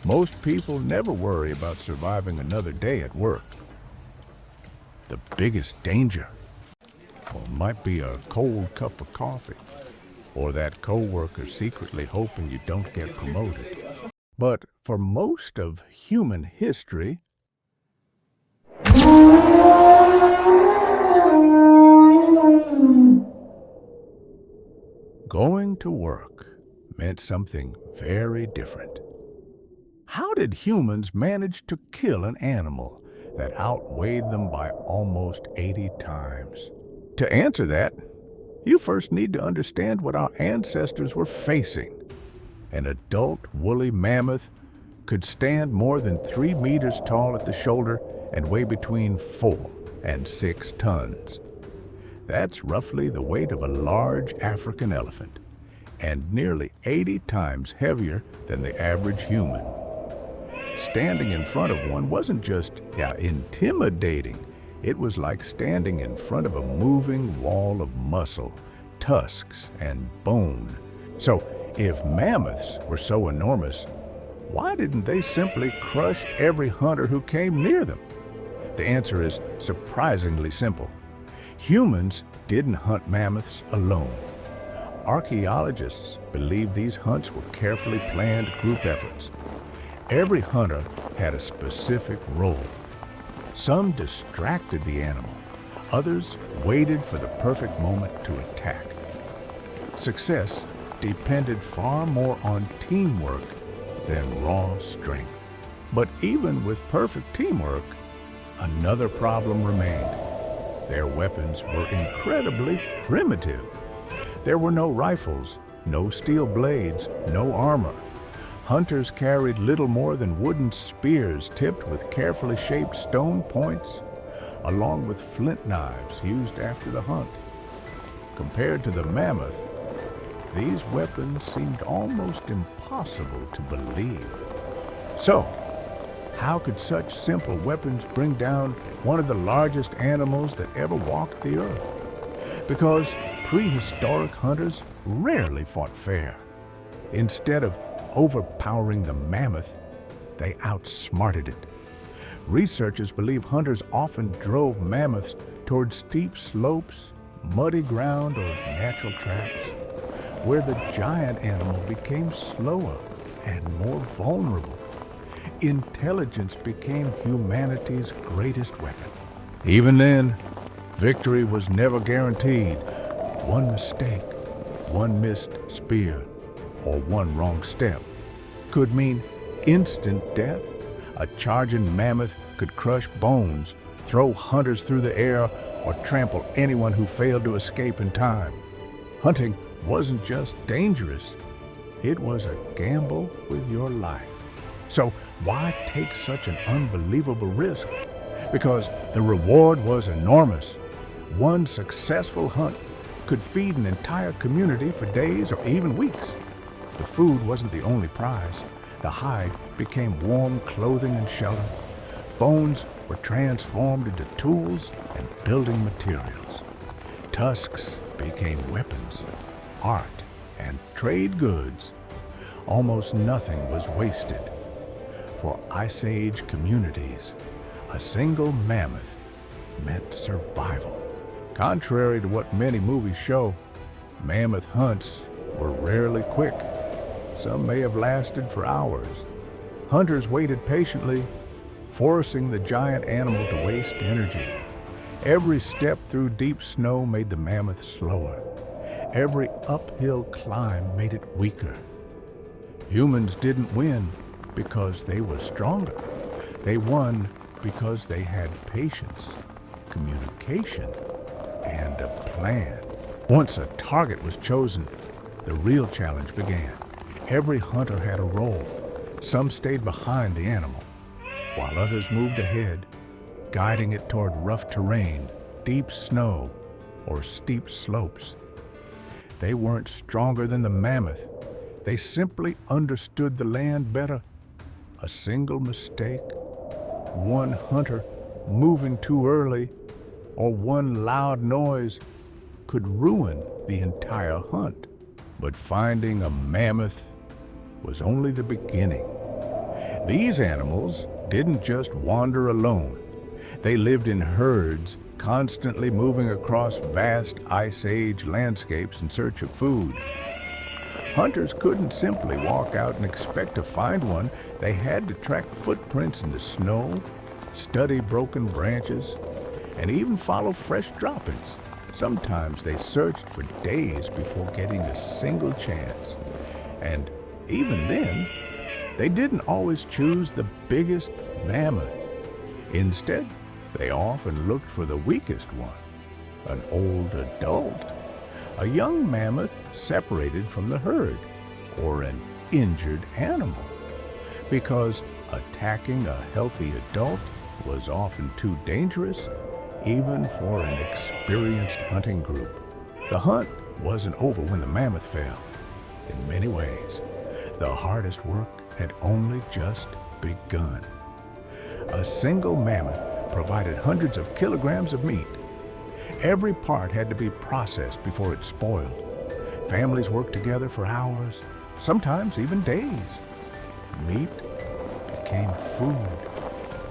Most people never worry about surviving another day at work. The biggest danger, well, might be a cold cup of coffee, or that coworker secretly hoping you don't get promoted. But for most of human history, going to work meant something very different. How did humans manage to kill an animal that outweighed them by almost 80 times? To answer that, you first need to understand what our ancestors were facing. An adult woolly mammoth could stand more than 3 meters tall at the shoulder and weigh between 4 and 6 tons. That's roughly the weight of a large African elephant, and nearly 80 times heavier than the average human. Standing in front of one wasn't just intimidating. It was like standing in front of a moving wall of muscle, tusks, and bone. So, if mammoths were so enormous, why didn't they simply crush every hunter who came near them? The answer is surprisingly simple. Humans didn't hunt mammoths alone. Archaeologists believe these hunts were carefully planned group efforts. Every hunter had a specific role. Some distracted the animal. Others waited for the perfect moment to attack. Success depended far more on teamwork than raw strength. But even with perfect teamwork, another problem remained. Their weapons were incredibly primitive. There were no rifles, no steel blades, no armor. Hunters carried little more than wooden spears tipped with carefully shaped stone points, along with flint knives used after the hunt. Compared to the mammoth, these weapons seemed almost impossible to believe. So, how could such simple weapons bring down one of the largest animals that ever walked the earth? Because prehistoric hunters rarely fought fair. Instead of overpowering the mammoth, they outsmarted it. Researchers believe hunters often drove mammoths toward steep slopes, muddy ground, or natural traps, where the giant animal became slower and more vulnerable. Intelligence became humanity's greatest weapon. Even then, victory was never guaranteed. One mistake, one missed spear, or one wrong step could mean instant death. A charging mammoth could crush bones, throw hunters through the air, or trample anyone who failed to escape in time. Hunting wasn't just dangerous, it was a gamble with your life. So why take such an unbelievable risk? Because the reward was enormous. One successful hunt could feed an entire community for days or even weeks. The food wasn't the only prize. The hide became warm clothing and shelter. Bones were transformed into tools and building materials. Tusks became weapons, art, and trade goods. Almost nothing was wasted. For Ice Age communities, a single mammoth meant survival. Contrary to what many movies show, mammoth hunts were rarely quick. Some may have lasted for hours. Hunters waited patiently, forcing the giant animal to waste energy. Every step through deep snow made the mammoth slower. Every uphill climb made it weaker. Humans didn't win because they were stronger. They won because they had patience, communication, and a plan. Once a target was chosen, the real challenge began. Every hunter had a role. Some stayed behind the animal, while others moved ahead, guiding it toward rough terrain, deep snow, or steep slopes. They weren't stronger than the mammoth. They simply understood the land better. A single mistake, one hunter moving too early, or one loud noise could ruin the entire hunt. But finding a mammoth was only the beginning. These animals didn't just wander alone. They lived in herds, constantly moving across vast Ice Age landscapes in search of food. Hunters couldn't simply walk out and expect to find one. They had to track footprints in the snow, study broken branches, and even follow fresh droppings. Sometimes they searched for days before getting a single chance. And even then, they didn't always choose the biggest mammoth. Instead, they often looked for the weakest one, an old adult, a young mammoth separated from the herd, or an injured animal, because attacking a healthy adult was often too dangerous, even for an experienced hunting group. The hunt wasn't over when the mammoth fell. In many ways, the hardest work had only just begun. A single mammoth provided hundreds of kilograms of meat. Every part had to be processed before it spoiled. Families worked together for hours, sometimes even days. Meat became food.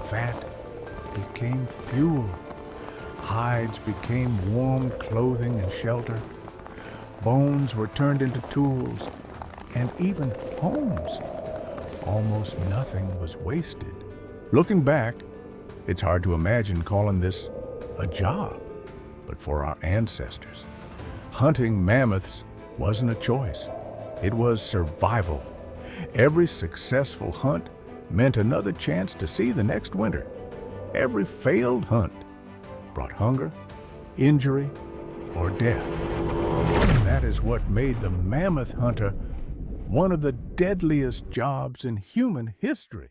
Fat became fuel. Hides became warm clothing and shelter. Bones were turned into tools, and even homes. Almost nothing was wasted. Looking back, it's hard to imagine calling this a job. But for our ancestors, hunting mammoths wasn't a choice. It was survival. Every successful hunt meant another chance to see the next winter. Every failed hunt brought hunger, injury, or death. And that is what made the mammoth hunter one of the deadliest jobs in human history.